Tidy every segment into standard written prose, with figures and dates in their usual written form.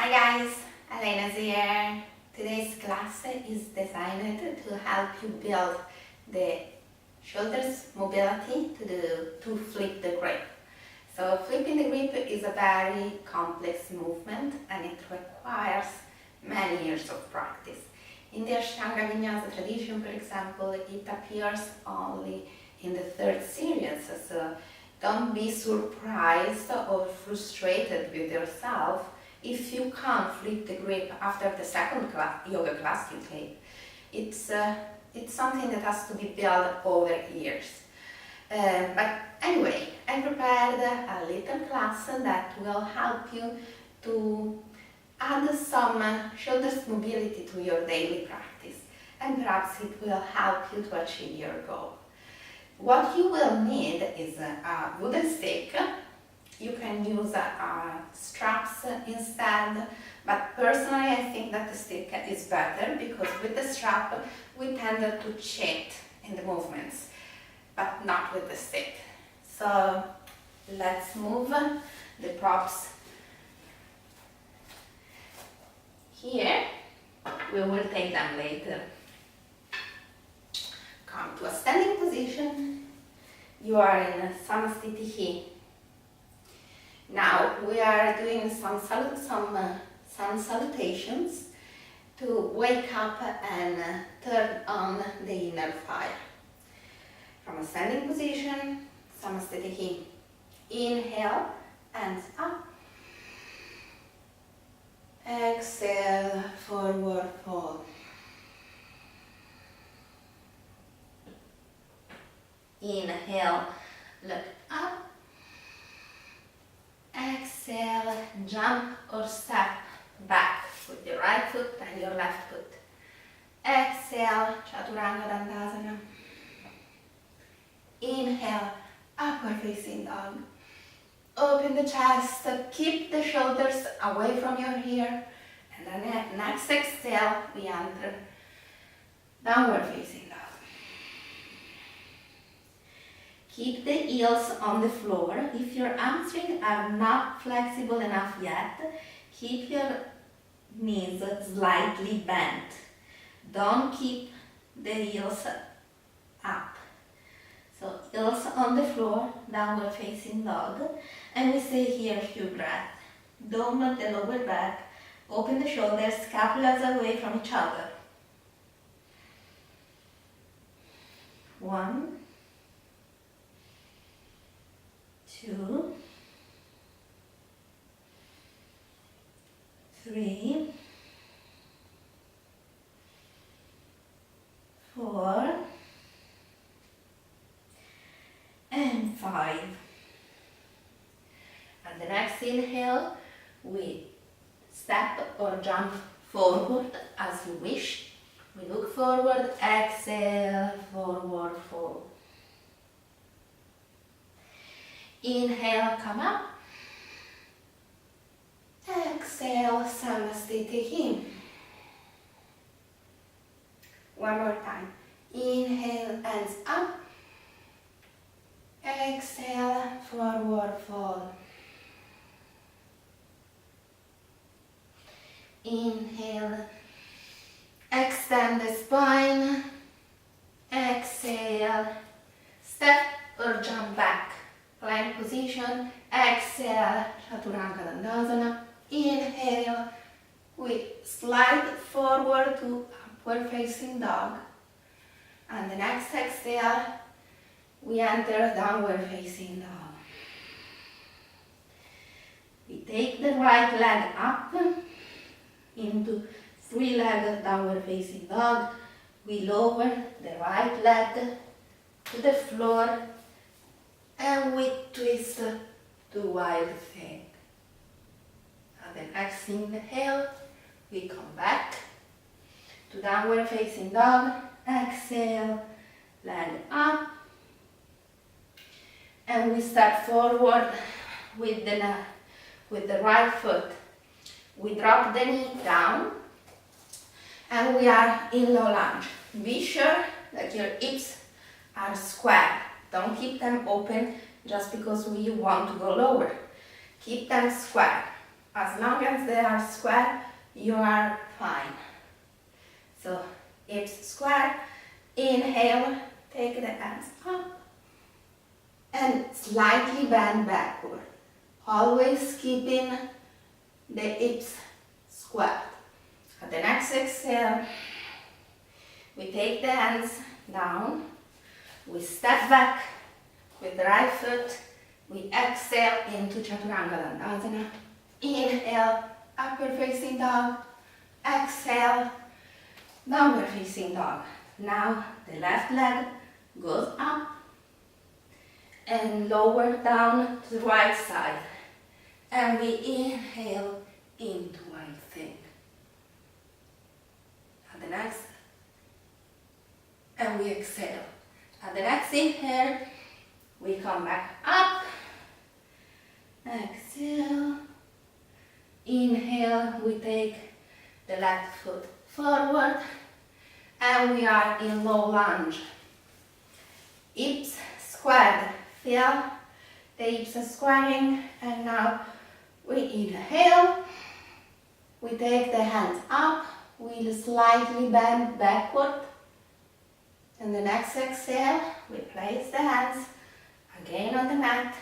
Hi guys, Elena's here. Today's class is designed to help you build the shoulders mobility to flip the grip. So flipping the grip is a very complex movement and it requires many years of practice. In the Ashtanga Vinyasa tradition, for example, it appears only in the third series, so don't be surprised or frustrated with yourself if you can't flip the grip after the second yoga class you take. It's something that has to be built over years. But anyway, I prepared a little class that will help you to add some shoulders mobility to your daily practice, and perhaps it will help you to achieve your goal. What you will need is a wooden stick. You can use straps instead, but personally I think that the stick is better because with the strap we tend to cheat in the movements, but not with the stick. So let's move the props here. We will take them later. Come to a standing position. You are in Samasthiti. Now we are doing some sun salutations to wake up and turn on the inner fire. From a standing position, Samasthiti. Inhale, hands up. Exhale, forward fold. Inhale, look up. Exhale, jump or step back with your right foot and your left foot. Exhale, Chaturanga Dandasana. Inhale, upward facing dog. Open the chest, keep the shoulders away from your ear, and then next exhale, we enter downward facing dog. Keep the heels on the floor. If your hamstrings are not flexible enough yet, keep your knees slightly bent. Don't keep the heels up. So heels on the floor, downward facing dog, and we stay here a few breaths. Dome the lower back, open the shoulders, scapulas away from each other. 1, 2, 3, 4, and 5. And the next inhale, we step or jump forward as you wish. We look forward, exhale, forward fold. Inhale, come up. Exhale, Samasthiti. One more time. Inhale, hands up. Exhale, forward fold. Inhale, extend the spine. Exhale, step or jump back. Plank position. Exhale, Chaturanga Dandasana. Inhale, we slide forward to upward facing dog. And the next exhale, we enter downward facing dog. We take the right leg up into three-legged downward facing dog. We lower the right leg to the floor and we twist to wild thing. And the next inhale, we come back to downward facing dog. Exhale, leg up. And we step forward with the right foot. We drop the knee down and we are in low lunge. Be sure that your hips are square. Don't keep them open just because you want to go lower. Keep them square. As long as they are square, you are fine. So hips square, inhale, take the hands up and slightly bend backward. Always keeping the hips square. At the next exhale, we take the hands down, we step back with the right foot, we exhale into Chaturanga Dandasana. Inhale, upward facing dog, exhale, downward facing dog. Now the left leg goes up and lower down to the right side. And we inhale into one thing. At the next, and we exhale. At the next inhale, we come back up. Exhale. Inhale, we take the left foot forward. And we are in low lunge. Hips squared. Feel the hips are squaring. And now we inhale. We take the hands up. We slightly bend backward. And the next exhale, we place the hands again on the mat.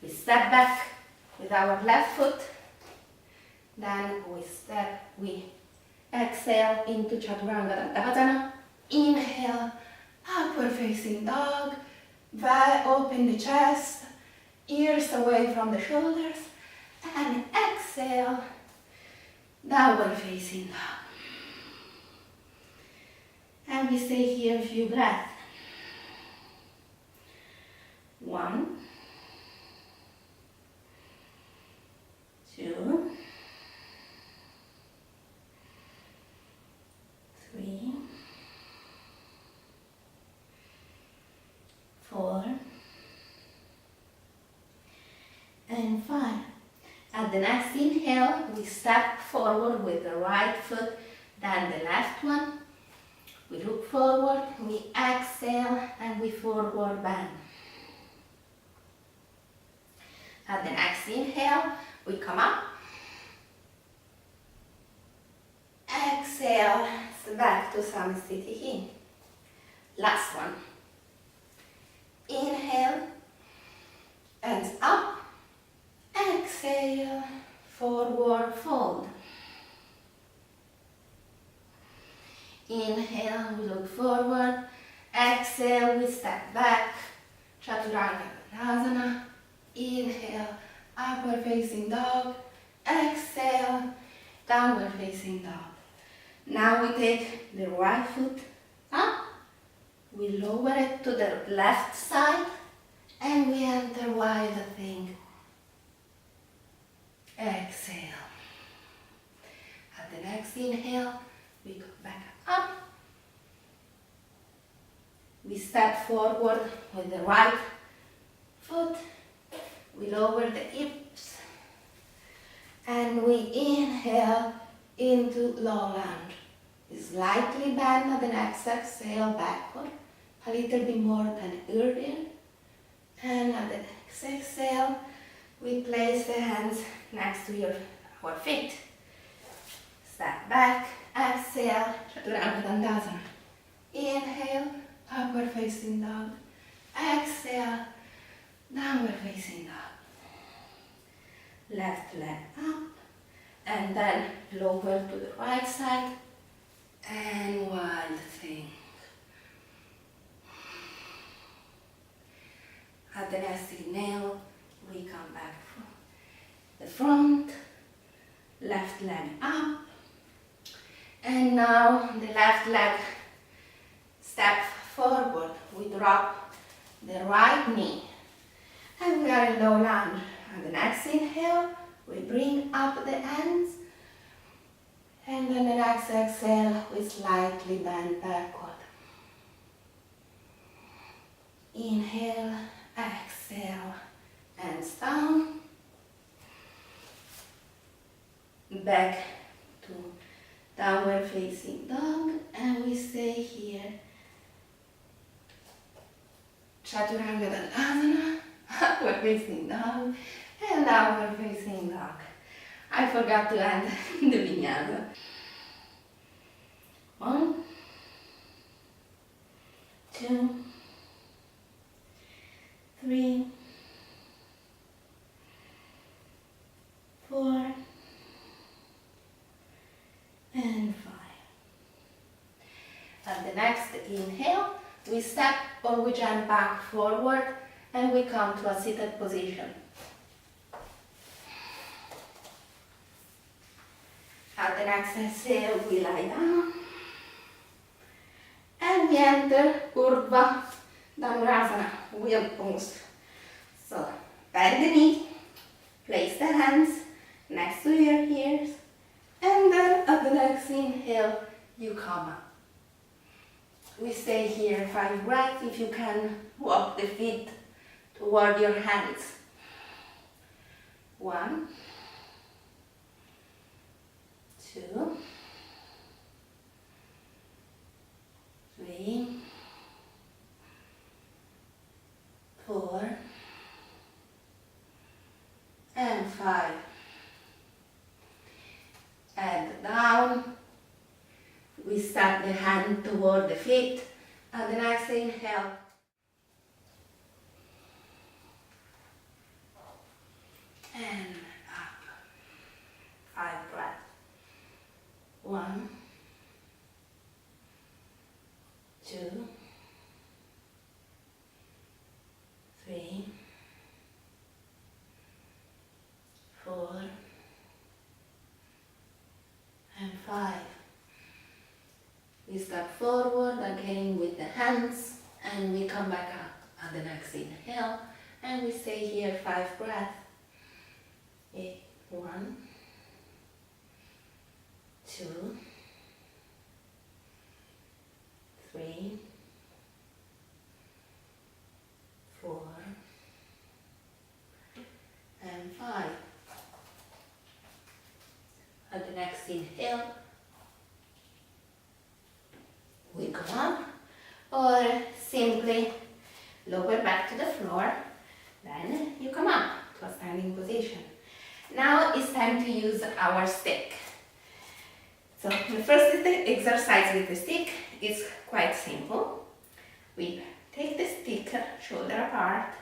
We step back with our left foot. Then we exhale into Chaturanga Dandasana. Inhale, upward facing dog. Open the chest, ears away from the shoulders. And exhale, downward facing dog. And we stay here a few breaths. 1, 2, 3, 4, and 5. At the next inhale, we step forward with the right foot, then the left one. We look forward, we exhale, and we forward bend. At the next inhale, we come up. Exhale, back to Samastitihi. Last one. Inhale, hands up. Exhale, forward fold. Inhale, we look forward. Exhale, we step back. Chaturanga Dandasana. Inhale, upward facing dog. Exhale, downward facing dog. Now we take the right foot up. We lower it to the left side. And we enter wild thing. Exhale. At the next inhale, we go back up. We step forward with the right foot. We lower the hips. And we inhale into low lunge. Slightly bend at the next exhale backward. A little bit more than earlier. And at the next exhale, we place the hands next to our feet. Step back, exhale, Chaturanga Dandasana. Inhale, upward facing dog. Exhale, downward facing dog. Left leg up, and then lower to the right side, and wild thing. At the next inhale, we come back from the front, left leg up, and now the left leg step forward. We drop the right knee, and we are in low lunge. And the next inhale, we bring up the hands, and then the next exhale, we slightly bend backward. Inhale, exhale, hands down, back to downward facing dog, and we stay here. Chaturanga Dandasana, upward facing dog, and downward facing dog. I forgot to add the vinyasa. 1, 2, 3, 4, and 5. And the next inhale, we step or we jump back forward and we come to a seated position. At the next exhale, we lie down and we enter Urdhva Dhanurasana, wheel pose. So, bend the knee, place the hands next to your ears, and then at the next inhale, you come up. We stay here 5 breaths. If you can, walk the feet toward your hands. 1, 2, 3, 4, and 5. And down. We start the hand toward the feet. And the next inhale. And up. 5 breaths. 1, 2, 3, 4, and 5. We step forward again with the hands and we come back up at the next inhale and we stay here 5 breaths. 1, 2, 3, 4, and 5. At the next inhale, we come up or simply lower back to the floor, then you come up to a standing position. Now it's time to use our stick. So the first exercise with the stick is quite simple. We take the stick shoulder apart.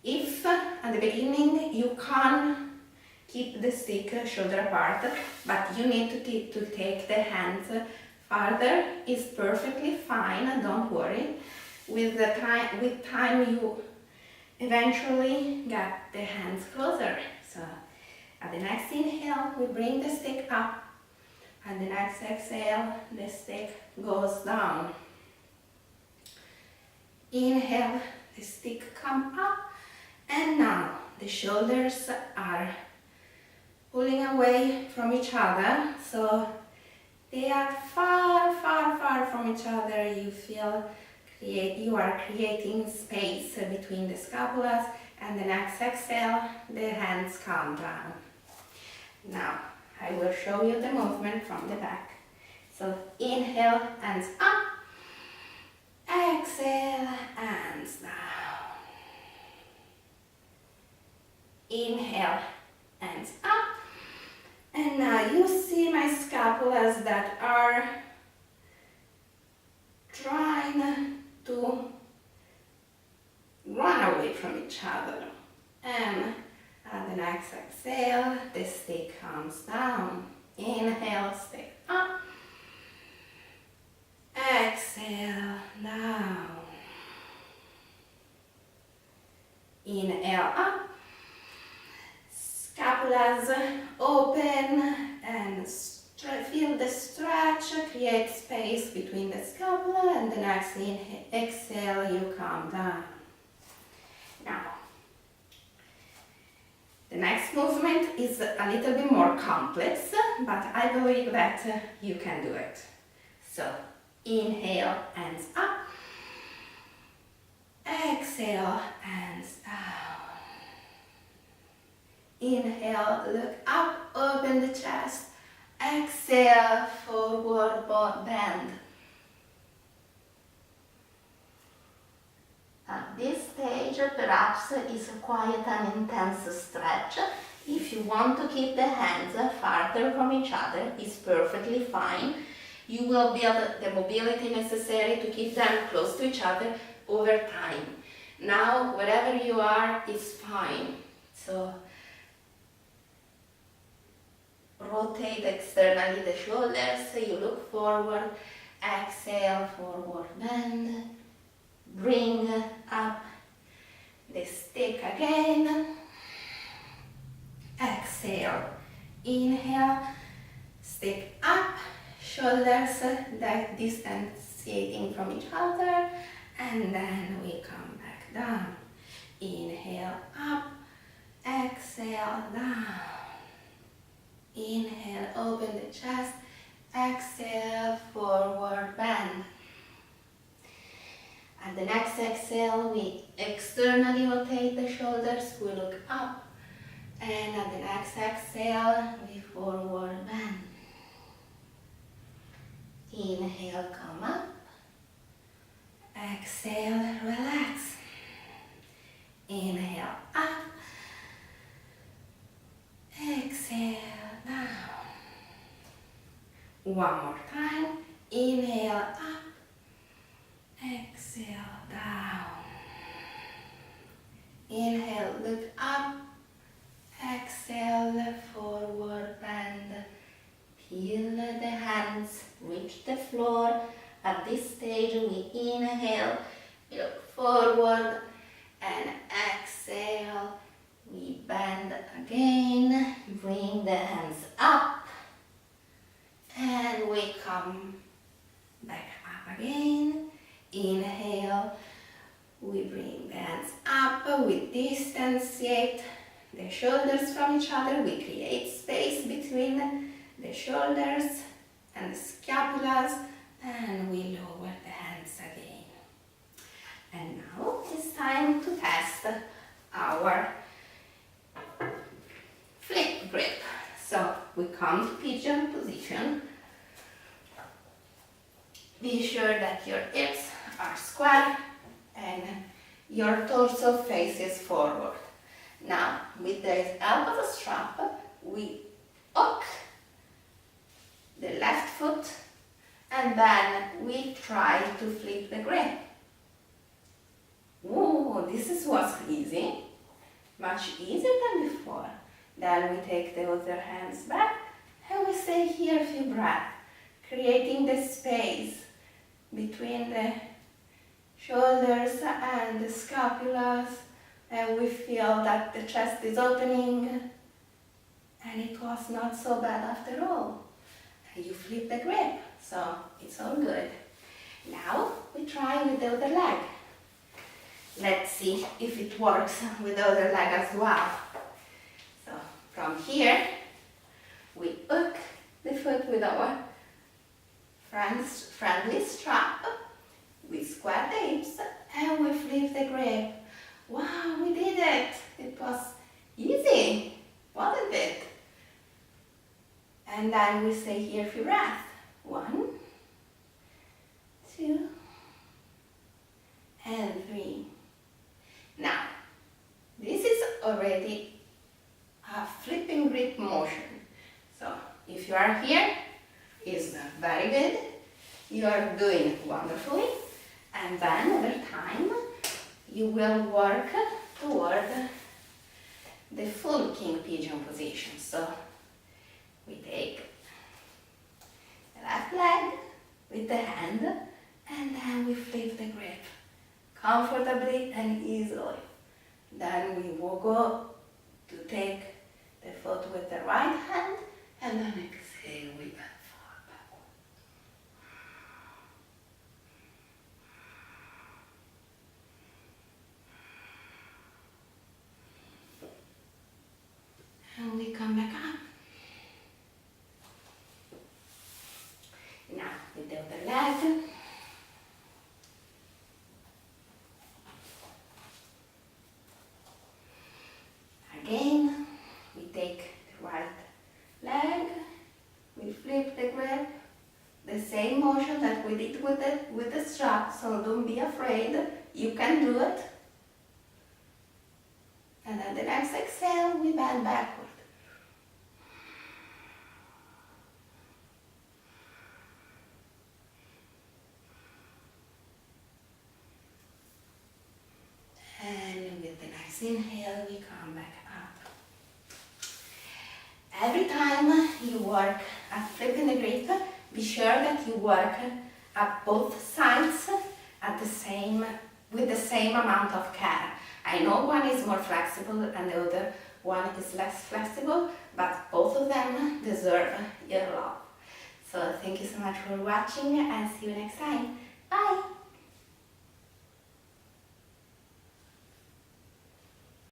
If at the beginning you can't keep the stick shoulder apart, but you need to take the hands farther, is perfectly fine, don't worry. With time you eventually get the hands closer. So at the next inhale, we bring the stick up. And the next exhale, the stick goes down. Inhale, the stick comes up. And now the shoulders are pulling away from each other. So they are far, far, far from each other. You feel you are creating space between the scapulas. And the next exhale, the hands come down. Now, I will show you the movement from the back. So inhale, hands up. Exhale, hands down. Inhale, hands up. And now you see my scapulas that are trying to run away from each other. And at the next exhale, the stick comes down. Inhale, stick up. Exhale, down. Inhale, up. Scapulas open and feel the stretch, create space between the scapula, and the next exhale, you come down. Now, the next movement is a little bit more complex, but I believe that you can do it. So, inhale, hands up. Exhale, hands down. Inhale, look up, open the chest. Exhale, forward bend. At this stage, perhaps is quite an intense stretch. If you want to keep the hands farther from each other, it's perfectly fine. You will build the mobility necessary to keep them close to each other over time. Now, wherever you are, it's fine. So, rotate externally the shoulders, you look forward, exhale, forward bend, bring up the stick again, exhale, inhale, stick up, shoulders that distanciating from each other, and then we come back down. Inhale up, exhale down. Inhale, open the chest, exhale, forward bend. At the next exhale, we externally rotate the shoulders, we look up, and at the next exhale, we forward bend. Inhale, come up, exhale, relax. Inhale up, exhale down. One more time, inhale up, exhale down. Inhale, look up, exhale, forward bend. Peel the hands, reach the floor. At this stage, we inhale, look forward, and exhale, we bend again, bring the hands up, and we come back up again. Inhale, we bring the hands up, we distanciate the shoulders from each other, we create space between the shoulders and the scapulas, and we lower the hands again. And now it's time to test our flip grip. So we come to pigeon position. Be sure that your hips are square and your torso faces forward. Now, with the help of a strap, we hook the left foot and then we try to flip the grip. Ooh, this was easy, much easier than before. Then we take the other hands back and we stay here a few breaths, creating the space between the shoulders and the scapulas, and we feel that the chest is opening, and it was not so bad after all. And you flip the grip, so it's all good. Now we try with the other leg. Let's see if it works with the other leg as well. So from here, we hook the foot with our friendly strap, we square the hips, and we flip the grip. Wow, we did it! It was easy, wasn't it? And then we stay here for breath. 1, 2, and 3. Now, this is already a flipping grip motion. So, if you are here, it's very good. You are doing wonderfully. And then, over time, you will work toward the full king pigeon position. So, we take the left leg with the hand, and then we flip the grip comfortably and easily. Then we will go to take the foot with the right hand, and then exhale, we bend forward backward. And we come back up. Now, with the other leg, again, we take the right leg, we flip the grip, the same motion that we did with the strap, so don't be afraid, you can do it. And then the next exhale, we bend backward. inhale, we come back up. Every time you work at flipping the grip, be sure that you work at both sides with the same amount of care. I know one is more flexible and the other one is less flexible, but both of them deserve your love. So thank you so much for watching and see you next time. Bye!